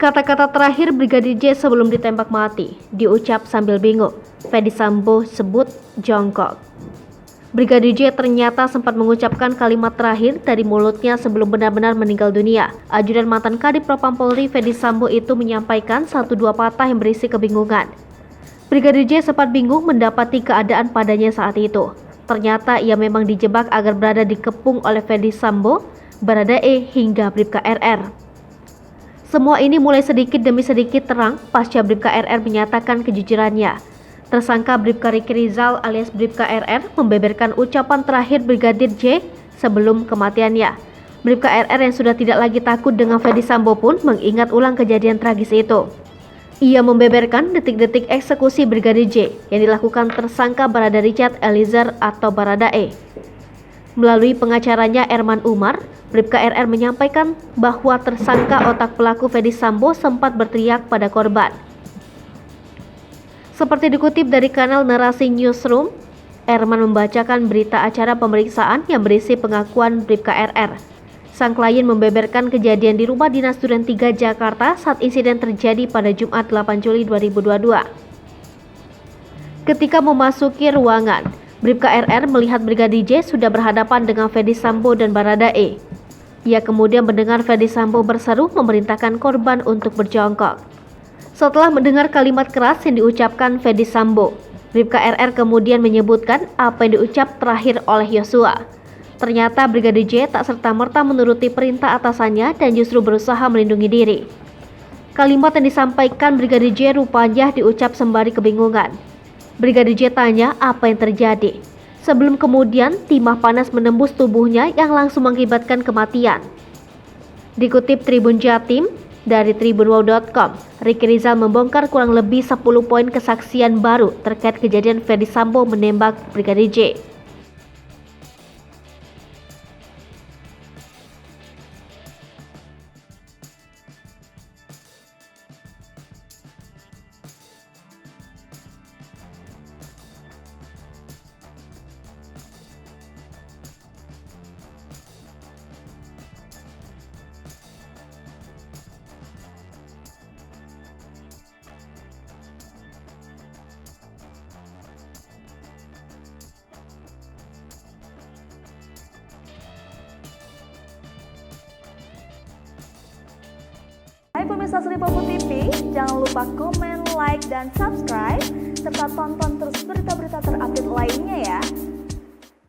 Kata-kata terakhir Brigadir J sebelum ditembak mati diucap sambil bingung. Ferdy Sambo sebut jongkok. Brigadir J ternyata sempat mengucapkan kalimat terakhir dari mulutnya sebelum benar-benar meninggal dunia. Ajudan mantan Kadif Propam Polri Ferdy Sambo itu menyampaikan 1-2 patah yang berisi kebingungan. Brigadir J sempat bingung mendapati keadaan padanya saat itu. Ternyata ia memang dijebak agar berada dikepung oleh Ferdy Sambo, Baradae hingga Bribka RR. Semua ini mulai sedikit demi sedikit terang pasca Bribka RR menyatakan kejujurannya. Tersangka Bribka Riki Rizal alias Bribka RR membeberkan ucapan terakhir Brigadir J sebelum kematiannya. Bribka RR yang sudah tidak lagi takut dengan Ferdy Sambo pun mengingat ulang kejadian tragis itu. Ia membeberkan detik-detik eksekusi Brigadir J yang dilakukan tersangka Barada Richard Eliezer atau Baradae. Melalui pengacaranya Erman Umar, Bribka RR menyampaikan bahwa tersangka otak pelaku Ferdy Sambo sempat berteriak pada korban. Seperti dikutip dari kanal Narasi Newsroom, Erman membacakan berita acara pemeriksaan yang berisi pengakuan Bribka RR. Sang klien membeberkan kejadian di rumah dinas Duren 3 Jakarta saat insiden terjadi pada Jumat 8 Juli 2022. Ketika memasuki ruangan, Bribka RR melihat Brigadir J sudah berhadapan dengan Ferdy Sambo dan Baradae. Ia kemudian mendengar Ferdy Sambo berseru memerintahkan korban untuk berjongkok. Setelah mendengar kalimat keras yang diucapkan Ferdy Sambo, Bribka RR kemudian menyebutkan apa yang diucap terakhir oleh Yosua. Ternyata Brigadir J tak serta-merta menuruti perintah atasannya dan justru berusaha melindungi diri. Kalimat yang disampaikan Brigadir J rupanya diucap sembari kebingungan. Brigadir J tanya apa yang terjadi. Sebelum kemudian timah panas menembus tubuhnya yang langsung mengakibatkan kematian. Dikutip Tribun Jatim dari tribunwow.com, Riki Rizal membongkar kurang lebih 10 poin kesaksian baru terkait kejadian Ferdy Sambo menembak Brigadir J. Hai pemirsa Sri Popo TV, jangan lupa komen, like, dan subscribe, serta tonton terus berita-berita terupdate lainnya